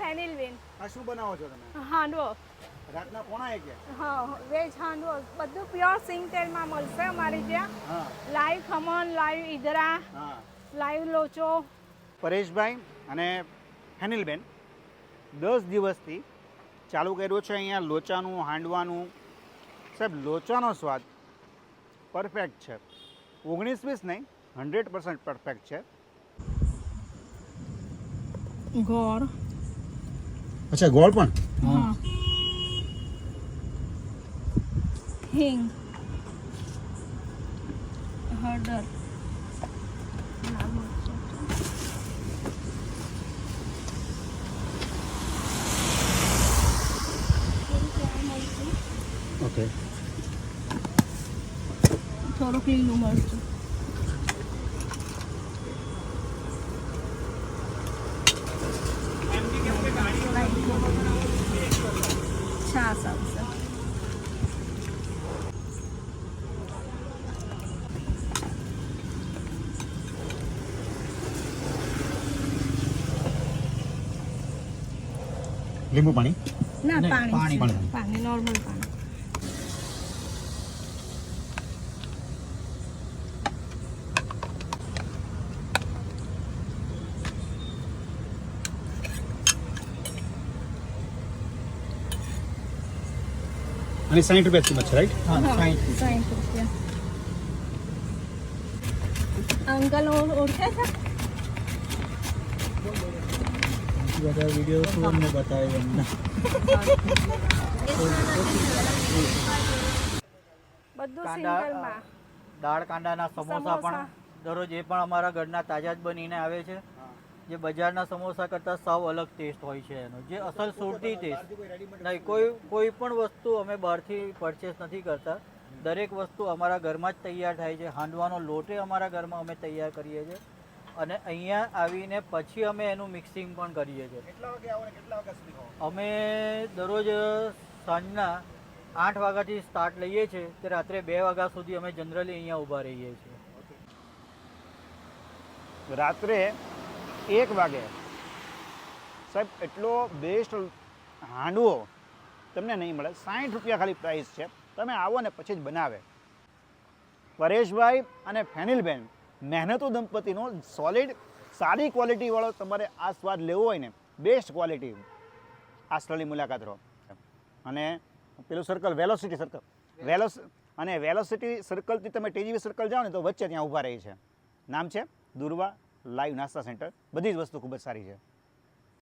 ફેનિલબેન. આ શું બનાવો છો તમે? હાંડવો. રાતના પોણા એક? હા, વેજ હાંડવો બધું પ્યોર સિંગ તેલમાં મળશે અમારી ત્યાં. હા. લાઈવ ખમણ, લાઈવ ઈદરા, હા. લાઈવ લોચો. પરેશભાઈ અને ફેનિલબેન 10 દિવસથી ચાલુ કર્યું છે અહીંયા લોચાનું, હાંડવાનું. સાહેબ, લોચાનો સ્વાદ પરફેક્ટ છે. 19-20 નહીં, 100% પરફેક્ટ છે. ગોળ. અચ્છા, ગોળ પણ? હા. હિંગ, હળદર, લાલ મરચું. ઓકે. થોડુંક લીલું મરચું. છાશ આવશે. લીંબુ પાણી? ના, પાણી. પાણી નોર્મલ પાણી. અને 60 રૂપિયા કિંમત છે, રાઈટ? હા, 60 રૂપિયા. અંકલ ઓળખે છે? બધા વિડીયો શું બતાવે એમને. બધું કાંદા, સિંગલમાં. દાળ કાંદાના સમોસા પણ દરરોજ એ પણ અમારા ઘરના તાજા જ બનીને આવે છે. જે બજારના સમોસા કરતાં સાવ અલગ ટેસ્ટ હોય છે એનો, જે અસલ સુરતી ટેસ્ટ. નહીં, કોઈ પણ વસ્તુ અમે બહારથી પરચેસ નથી કરતા. દરેક વસ્તુ અમારા ઘરમાં જ તૈયાર થાય છે. હાંડવાનો લોટે અમારા ઘરમાં અમે તૈયાર કરીએ છીએ અને અહીંયા આવીને પછી અમે એનું મિક્સિંગ પણ કરીએ છીએ. કેટલા વાગે આવો ને કેટલા વાગ્યા સુધી ખાઓ? અમે દરરોજ સાંજના 8 વાગ્યાથી સ્ટાર્ટ લઈએ છીએ તે રાત્રે 2 વાગ્યા સુધી અમે જનરલી અહીંયા ઊભા રહીએ છીએ. રાત્રે 1 વાગે સાહેબ એટલો બેસ્ટ હાંડવો તમને નહીં મળે. 60 રૂપિયા ખાલી પ્રાઇસ છે. તમે આવો ને પછી જ બનાવે. પરેશભાઈ અને ફેનિલબેન મહેનતુ દંપતીનો સોલિડ સારી ક્વોલિટીવાળો તમારે આ સ્વાદ લેવો હોય ને, બેસ્ટ ક્વોલિટી, આ સ્થળની મુલાકાત રહો. અને પેલું સર્કલ વેલોસિટી સર્કલ, વેલોસિટી સર્કલથી તમે ટીજીવી સર્કલ જાઓ ને તો વચ્ચે ત્યાં ઊભા રહી છે. નામ છે દુર્વા લાઈવ નાસ્તા સેન્ટર. બધી જ વસ્તુ ખૂબ જ સારી છે.